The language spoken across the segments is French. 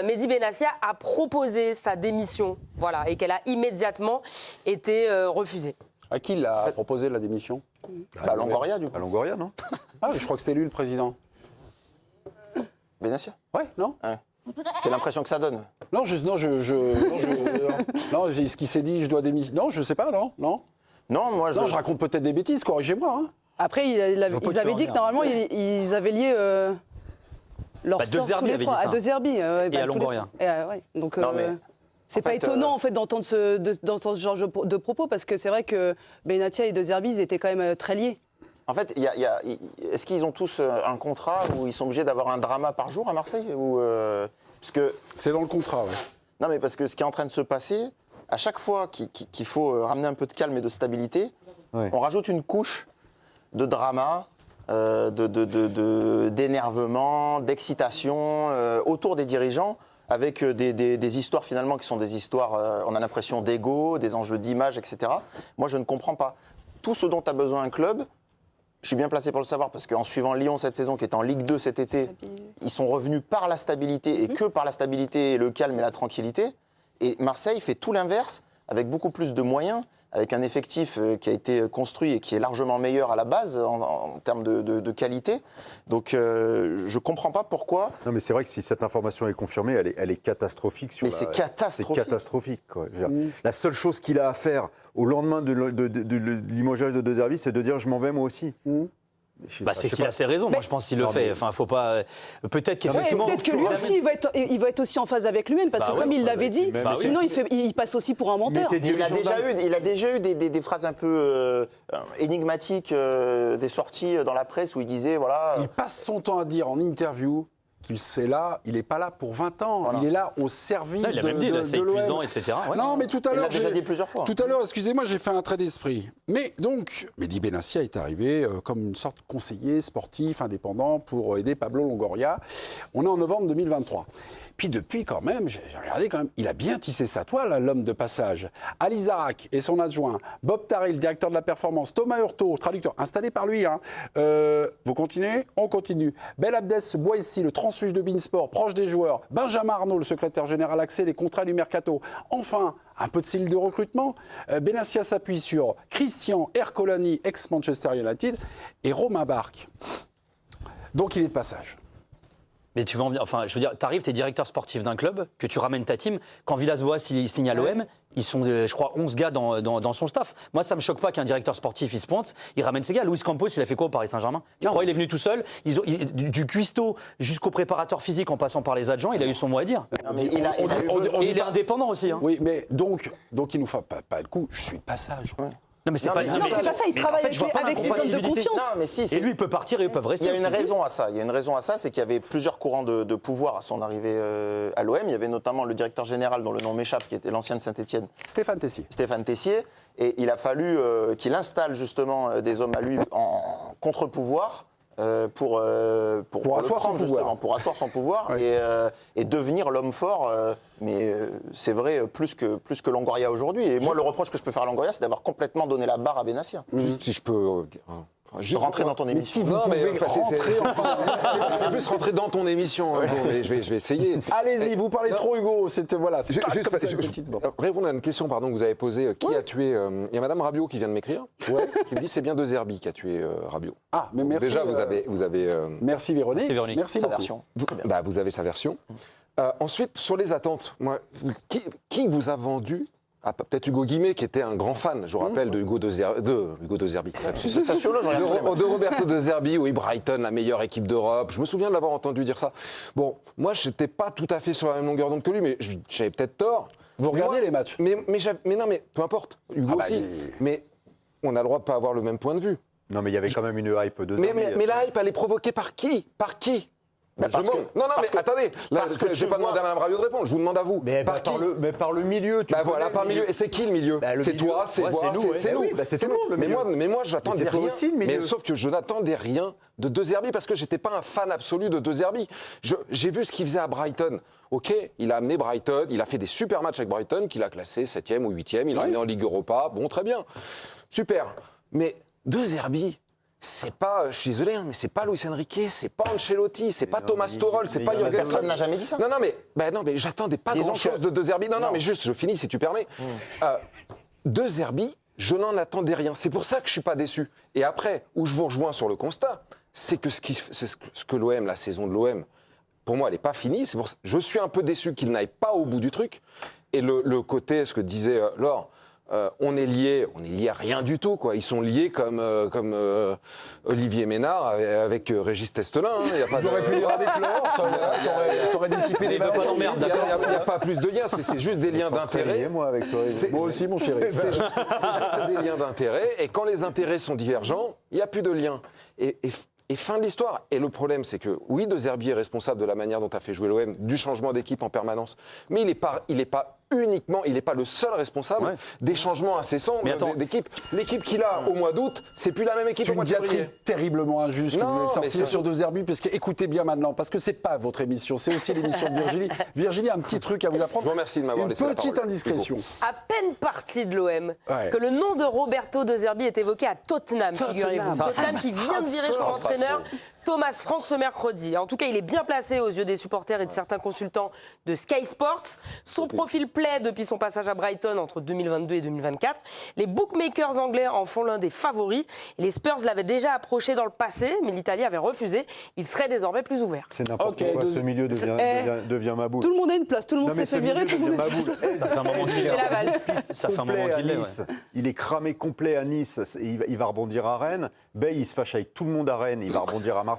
Mehdi Benassia a proposé sa démission, voilà, et qu'elle a immédiatement été refusée. À qui il a proposé la démission? À Longoria, du coup. À Longoria, non? Ah, je crois que c'était lui le président. Benassia. Ouais, non? Ouais. C'est l'impression que ça donne. Non, non, ce qui s'est dit, je dois démissionner. Non, je sais pas, non? Non, moi je. Non, je raconte peut-être des bêtises, corrigez-moi. Hein. Après, ils avaient dit que normalement, ils avaient lié leur sort tous les trois. À De Zerbi. Et à Longoria. Donc, Non, mais, c'est pas étonnant en fait d'entendre ce genre de propos, parce que c'est vrai que Benassia et De Zerbi, ils étaient quand même très liés. En fait, est-ce qu'ils ont tous un contrat où ils sont obligés d'avoir un drama par jour à Marseille ou, parce que... C'est dans le contrat, oui. Non, mais parce que ce qui est en train de se passer, à chaque fois qu'il faut ramener un peu de calme et de stabilité, on rajoute une couche de drama, d'énervement, d'excitation autour des dirigeants, avec des histoires finalement qui sont des histoires, on a l'impression d'ego, des enjeux d'image, etc. Moi, je ne comprends pas. Tout ce dont a besoin un club, je suis bien placé pour le savoir, parce qu'en suivant Lyon cette saison, qui est en Ligue 2 cet été, ils sont revenus par la stabilité, et que par la stabilité, et le calme et la tranquillité. Et Marseille fait tout l'inverse, avec beaucoup plus de moyens, avec un effectif qui a été construit et qui est largement meilleur à la base en termes de qualité. Donc je ne comprends pas pourquoi... Non, mais c'est vrai que si cette information est confirmée, elle est catastrophique. Mais c'est catastrophique. C'est catastrophique, quoi. La seule chose qu'il a à faire au lendemain de limogeage de De Zerbi, c'est de dire « je m'en vais moi aussi ». C'est qu'il a ses raisons, moi je pense qu'il le fait. Enfin, faut pas. Peut-être qu'effectivement. Peut-être que lui aussi, il va être aussi en phase avec lui-même, parce que comme il l'avait dit, sinon il passe aussi pour un menteur. Il a déjà eu des phrases un peu énigmatiques, des sorties dans la presse où il disait voilà. Il passe son temps à dire en interview qu'il n'est pas là pour 20 ans. Voilà. Il est là au service de l'OM. Il a même dit, c'est épuisant, etc. Ouais. Non, mais tout à l'heure, il l'a déjà dit plusieurs fois. Tout à l'heure, excusez-moi, j'ai fait un trait d'esprit. Mais donc, Mehdi Benassia est arrivé comme une sorte de conseiller sportif indépendant pour aider Pablo Longoria. On est en novembre 2023. Puis depuis, quand même, j'ai regardé quand même, il a bien tissé sa toile, l'homme de passage. Ali Zarak et son adjoint, Bob Tarry, le directeur de la performance, Thomas Hurtaud, traducteur, installé par lui. Hein. Vous continuez? On continue. Belabdès Boissi, le transfuge de Beansport, proche des joueurs. Benjamin Arnault, le secrétaire général accès des contrats du Mercato. Enfin, un peu de style de recrutement. Benassia s'appuie sur Christian Ercolani, ex-Manchester United, et Romain Barque. Donc il est de passage. Mais tu vas en venir, enfin, je veux dire, t'arrives, t'es directeur sportif d'un club, que tu ramènes ta team. Quand Villas-Boas il signe à l'OM, ils sont, je crois, 11 gars dans son staff. Moi, ça me choque pas qu'un directeur sportif, il se pointe, il ramène ses gars. Luis Campos, il a fait quoi au Paris Saint-Germain? Tu crois il est venu tout seul? Du cuistot jusqu'au préparateur physique en passant par les adjoints, il a eu son mot à dire. Non, mais il est indépendant aussi. Hein. Oui, mais donc il nous fait pas le coup. Je suis de passage. Ouais. Non, mais c'est pas ça, il travaille avec ses hommes de confiance. Non, mais si, et lui, il peut partir et ils peuvent rester. Il y a une raison à ça. Il y a une raison à ça, c'est qu'il y avait plusieurs courants de pouvoir à son arrivée à l'OM. Il y avait notamment le directeur général, dont le nom m'échappe, qui était l'ancien de Saint-Etienne. Stéphane Tessier. Et il a fallu qu'il installe justement des hommes à lui en contre-pouvoir. Pour asseoir son pouvoir oui. Et devenir l'homme fort. Mais c'est vrai plus que Longoria aujourd'hui. Et moi, le reproche que je peux faire à Longoria, c'est d'avoir complètement donné la barre à Benassia. Juste si je peux... Juste rentrer dans ton émission. Si non, mais c'est plus rentrer dans ton émission. Ouais. Mais je vais essayer. Allez-y, vous parlez trop, Hugo. Voilà, répondre à une question que vous avez posée. Qui a tué Il y a Madame Rabiot qui vient de m'écrire, qui me dit c'est bien De Zerbi qui a tué Rabiot. Ah, mais merci. Déjà, vous avez. Merci Véronique. Merci sa version. Vous avez sa version. Ensuite, sur les attentes, moi, qui vous a vendu? Peut-être Hugo Guimet, qui était un grand fan, je vous rappelle, de Hugo De Zerbi. De Roberto De Zerbi, oui, Brighton, la meilleure équipe d'Europe. Je me souviens de l'avoir entendu dire ça. Bon, moi, je n'étais pas tout à fait sur la même longueur d'onde que lui, mais j'avais peut-être tort. Vous regardez les matchs? Mais non, mais peu importe. Hugo aussi. Mais on a le droit de ne pas avoir le même point de vue. Non, mais il y avait quand même une hype de Zerbi. Mais la hype, elle est provoquée par qui? Par qui? Mais attendez, je vais pas demander à Mme Rabiot de répondre, je vous demande à vous. Mais par le milieu, voilà, par le milieu. Et c'est qui le milieu? C'est toi, c'est moi, c'est nous. C'est tout le monde. Mais moi, j'attendais rien. Mais sauf que je n'attendais rien de De Zerbi parce que j'étais pas un fan absolu de De Zerbi. J'ai vu ce qu'il faisait à Brighton. Ok, il a amené Brighton, il a fait des super matchs avec Brighton, qu'il a classé 7e ou 8e, il l'a amené en Ligue Europa. Bon, très bien. Super. Mais De Zerbi, c'est pas, je suis désolé, hein, mais c'est pas Luis Enrique, c'est pas Ancelotti, c'est pas Thomas Tuchel, c'est pas Jürgen Klopp. Personne n'a jamais dit ça. Non, mais j'attendais pas grand-chose de De Zerbi. Non, mais juste, je finis si tu permets. De Zerbi, je n'en attendais rien. C'est pour ça que je suis pas déçu. Et après, où je vous rejoins sur le constat, c'est que ce que l'OM, la saison de l'OM, pour moi, elle n'est pas finie. C'est pour ça, je suis un peu déçu qu'il n'aille pas au bout du truc. Et le côté, ce que disait Laure, on est liés à rien du tout, quoi. Ils sont liés comme Olivier Ménard avec Régis Testelin. Hein. J'aurais pu dire avec Laure, ça aurait dissipé les veut pas valeurs. d'emmerde, Il d'accord. n'y a pas plus de liens, c'est juste des liens d'intérêt. Moi avec toi. Moi aussi, mon chéri. C'est juste des liens d'intérêt. Et quand les intérêts sont divergents, il n'y a plus de liens. Et fin de l'histoire. Et le problème, c'est que, oui, De Zerbi est responsable de la manière dont a fait jouer l'OM, du changement d'équipe en permanence. Mais il n'est pas le seul responsable des changements incessants d'équipe. L'équipe qu'il a au mois d'août, c'est plus la même équipe C'est au mois une de février. diatribe terriblement injuste que Non, vous mais sortir c'est- sur De Zerbi, parce que écoutez bien maintenant, parce que c'est pas votre émission, c'est aussi l'émission de Virginie. Virginie a un petit truc à vous apprendre. Je vous remercie de m'avoir laissé la Une petite parole. indiscrétion. À peine parti de l'OM, Ouais. que le nom de Roberto De Zerbi est évoqué à Tottenham, figurez-vous. Tottenham qui vient de virer son entraîneur, Thomas Frank, ce mercredi. En tout cas, il est bien placé aux yeux des supporters et de certains consultants de Sky Sports. Son profil plaît depuis son passage à Brighton entre 2022 et 2024. Les bookmakers anglais en font l'un des favoris. Les Spurs l'avaient déjà approché dans le passé, mais l'Italie avait refusé. Il serait désormais plus ouvert. C'est n'importe Ok, quoi, ce milieu devient ma boule. Tout le monde a une place, tout le monde Non, mais s'est fait ce virer, milieu tout le monde a devient une ma place. boule. Ça fait un moment qu'il C'est la base. Ça fait un moment Complet à qu'il l'est, Nice. Il est cramé complet à Nice. Il va rebondir à Rennes. Bay, il se fâche avec tout le monde à Rennes. Il va rebondir à Marseille.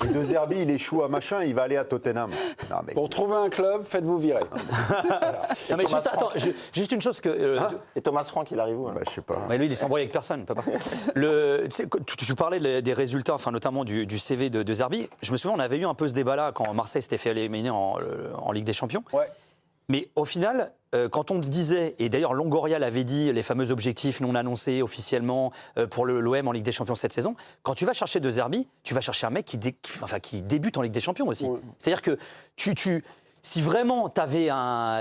Et De Zerbi, il échoue à machin. Il va aller à Tottenham. Non, mais Pour trouver un club, faites-vous virer. Non, mais juste, attends, juste une chose que. Et Thomas Frank, il arrive où alors je sais pas. Mais lui, il s'embrouille avec personne, il peut pas. Tu parlais des résultats, enfin, notamment du CV de Zerbi. Je me souviens, on avait eu un peu ce débat-là quand Marseille s'était fait éliminer en Ligue des Champions. Ouais. Mais au final, quand on te disait, et d'ailleurs Longoria l'avait dit, les fameux objectifs non annoncés officiellement pour l'OM en Ligue des Champions cette saison, quand tu vas chercher De Zerbi, tu vas chercher un mec qui débute en Ligue des Champions aussi. Ouais. C'est-à-dire que si vraiment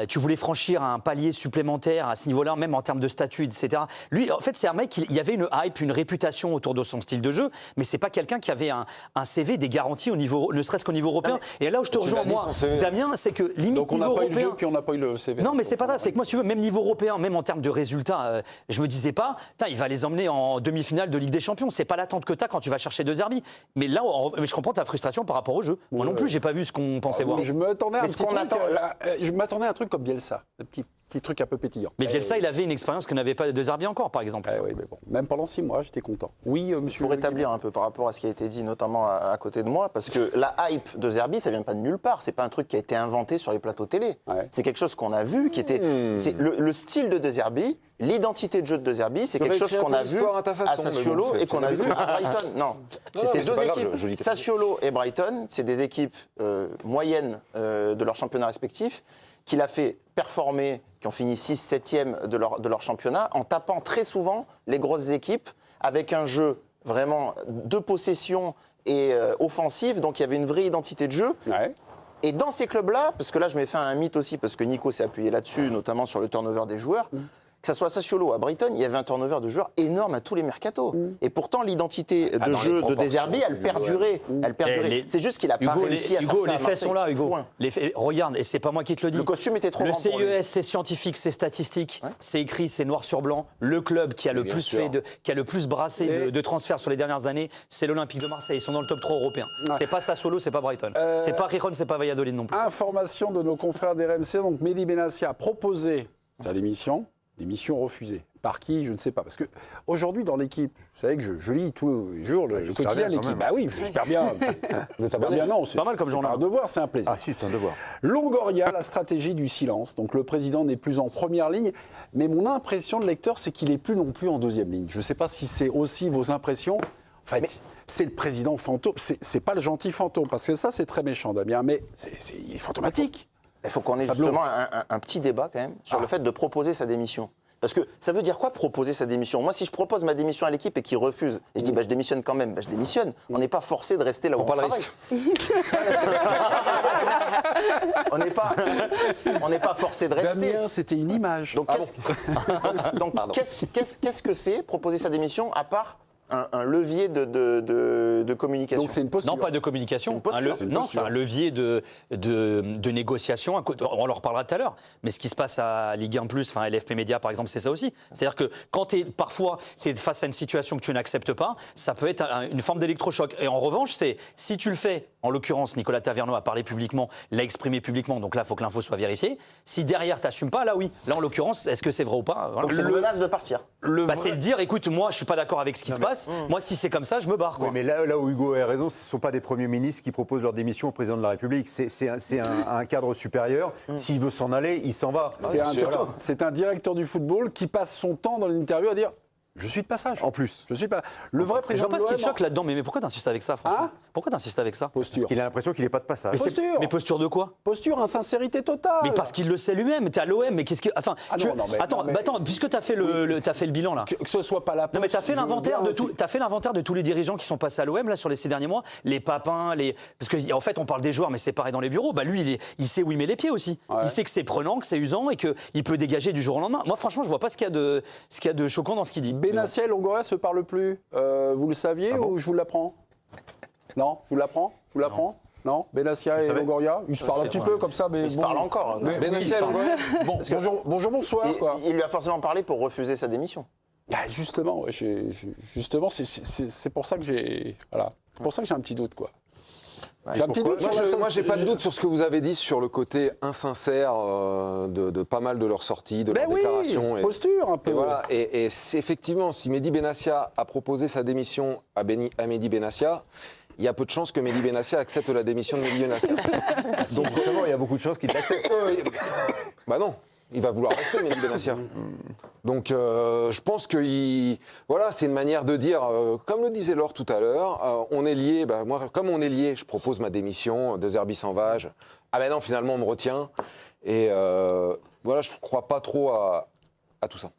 tu voulais franchir un palier supplémentaire à ce niveau-là, même en termes de statut, etc. Lui, en fait, c'est un mec, il y avait une hype, une réputation autour de son style de jeu, mais c'est pas quelqu'un qui avait un CV, des garanties au niveau, ne serait-ce qu'au niveau européen. Et là où je te rejoins, moi, Damien, c'est que limite Donc on n'a niveau pas eu européen. le jeu, puis on n'a pas eu le CV. Non, mais c'est pas ça. C'est que moi, si tu veux, même niveau européen, même en termes de résultats, je me disais pas, il va les emmener en demi-finale de Ligue des Champions. C'est pas l'attente que tu as quand tu vas chercher De Zerbi. Mais là, je comprends ta frustration par rapport au jeu. Moi non plus, j'ai pas vu ce qu'on pensait voir. Je m'attendais à un ce petit qu'on truc, attend, je m'attendais à un truc comme Bielsa, un petit truc un peu pétillant. Mais Bielsa, il avait une expérience que n'avait pas De Zerbi encore, par exemple. Oui, mais bon, même pendant 6 mois, j'étais content. Oui, monsieur. Pour rétablir un peu par rapport à ce qui a été dit, notamment à côté de moi, parce que la hype de Zerbi, ça vient pas de nulle part. C'est pas un truc qui a été inventé sur les plateaux télé. Ouais. C'est quelque chose qu'on a vu, qui était. C'est le style de Zerbi, l'identité de jeu de Zerbi, c'est quelque chose qu'on a vu à Sassuolo et qu'on a vu à Brighton. Non, c'était mais c'est deux pas grave, équipes. je lis quelque chose. Sassuolo et Brighton, c'est des équipes moyennes de leur championnat respectif, qu'il a fait performer, qui ont fini 6-7e de leur championnat, en tapant très souvent les grosses équipes, avec un jeu vraiment de possession et offensive, donc il y avait une vraie identité de jeu. Ouais. Et dans ces clubs-là, parce que là je mets fin à un mythe aussi, parce que Nico s'est appuyé là-dessus, notamment sur le turnover des joueurs, que ce soit à Sassuolo ou à Brighton, il y avait un turnover de joueurs énorme à tous les mercatos. Et pourtant, l'identité de dans jeu les de De Zerbi, elle perdurait. Elle perdurait. C'est juste qu'il n'a pas réussi à faire ça les à faits Marseille. sont là, Hugo. Point. Regarde, et c'est pas moi qui te le dis. Le costume était trop Le grand pour lui. CES, c'est scientifique, c'est statistique, c'est écrit, c'est noir sur blanc. Le club qui a le bien plus sûr. qui a le plus brassé de transferts sur les dernières années, c'est l'Olympique de Marseille. Ils sont dans le top 3 européen. C'est pas Sassuolo, c'est pas Brighton. C'est pas Rijon, c'est pas Valladolid non plus. Information de nos confrères d'RMC, donc Mehdi Benassi a proposé sa démission, démission refusée. Par qui, je ne sais pas. Parce qu'aujourd'hui, dans l'équipe, vous savez que je lis tous les jours le quotidien de l'équipe. Bah oui, j'espère bien. J'espère bien, non. C'est pas mal comme journal. C'est pas un devoir, c'est un plaisir. Ah si, c'est un devoir. Longoria, la stratégie du silence. Donc le président n'est plus en première ligne. Mais mon impression de lecteur, c'est qu'il n'est plus non plus en deuxième ligne. Je ne sais pas si c'est aussi vos impressions. En fait, c'est le président fantôme. C'est pas le gentil fantôme. Parce que ça, c'est très méchant, Damien. Mais il est fantomatique. Il faut qu'on ait justement un petit débat quand même sur le fait de proposer sa démission. Parce que ça veut dire quoi proposer sa démission? Moi, si je propose ma démission à l'équipe et qu'ils refusent, et je dis je démissionne quand même, je démissionne. On n'est pas forcé de rester là où on travaille. On n'est pas forcé de rester. Damien, c'était une image. Donc, qu'est-ce que c'est proposer sa démission à part un levier de communication. Donc c'est une posture. Non, pas de communication. C'est une posture. Non, c'est un levier de négociation. On leur parlera tout à l'heure. Mais ce qui se passe à Ligue 1+, enfin LFP Média par exemple, c'est ça aussi. C'est-à-dire que quand parfois tu es face à une situation que tu n'acceptes pas, ça peut être une forme d'électrochoc. Et en revanche, si tu le fais, en l'occurrence, Nicolas Taverneau a parlé publiquement, l'a exprimé publiquement, donc là, il faut que l'info soit vérifiée. Si derrière, tu n'assumes pas, là oui. Là, en l'occurrence, est-ce que c'est vrai ou pas? Voilà. Donc c'est une menace de partir. C'est se dire, écoute, moi, je suis pas d'accord avec ce qui se passe. Moi, si c'est comme ça, je me barre. Quoi. Oui, mais là où Hugo a raison, ce ne sont pas des premiers ministres qui proposent leur démission au président de la République. C'est un cadre supérieur. S'il veut s'en aller, il s'en va. C'est un directeur du football qui passe son temps dans l'interview à dire je suis de passage. En plus. Je suis pas. Le vrai Je président. vois pas ce qui te choque là-dedans, mais pourquoi t'insistes avec ça, franchement? Pourquoi t'insistes avec ça? Posture. Parce qu'il a l'impression qu'il n'est pas de passage. Mais posture de quoi? Posture, insincérité totale. Mais parce qu'il le sait lui-même, t'es à l'OM, mais qu'est-ce que. Enfin, attends, puisque t'as fait le bilan là. Que ce soit pas la poste. Non mais t'as fait l'inventaire de tous les dirigeants qui sont passés à l'OM là sur les 6 derniers mois, les Papins, parce que en fait on parle des joueurs mais c'est pareil dans les bureaux. Bah lui il sait où il met les pieds aussi. Ouais. Il sait que c'est prenant, que c'est usant et que il peut dégager du jour au lendemain. Moi franchement je vois pas ce qu'il y a de choquant dans ce qu'il dit. Benassia et Longoria se parlent plus. Vous le saviez ou je vous l'apprends? Non, je vous l'apprends. Je vous l'apprends. Non, Benassia et Longoria, ils se parlent un petit peu comme ça, mais Ils se parlent encore. Benassia et Longoria. Bonjour, bonsoir. Quoi. Il lui a forcément parlé pour refuser sa démission. Bah, justement, justement, c'est pour ça que j'ai, voilà, c'est pour ça que j'ai un petit doute, quoi. J'ai un petit doute. Moi, j'ai pas de doute sur ce que vous avez dit sur le côté insincère de pas mal de leurs sorties, de leurs déclarations. Posture un peu. Et voilà. Et c'est effectivement, si Mehdi Benassia a proposé sa démission à Mehdi Benassia, il y a peu de chances que Mehdi Benassia accepte la démission de Mehdi Benassia. Donc justement, il y a beaucoup de chances qu'il l'accepte. Bah non. Il va vouloir rester, Mehdi Benassia. Donc, je pense que voilà, c'est une manière de dire, comme le disait Laure tout à l'heure, on est liés. Bah, moi, comme on est liés, je propose ma démission. De Zerbi s'en va. Ah ben non, finalement, on me retient. Et voilà, je ne crois pas trop à tout ça.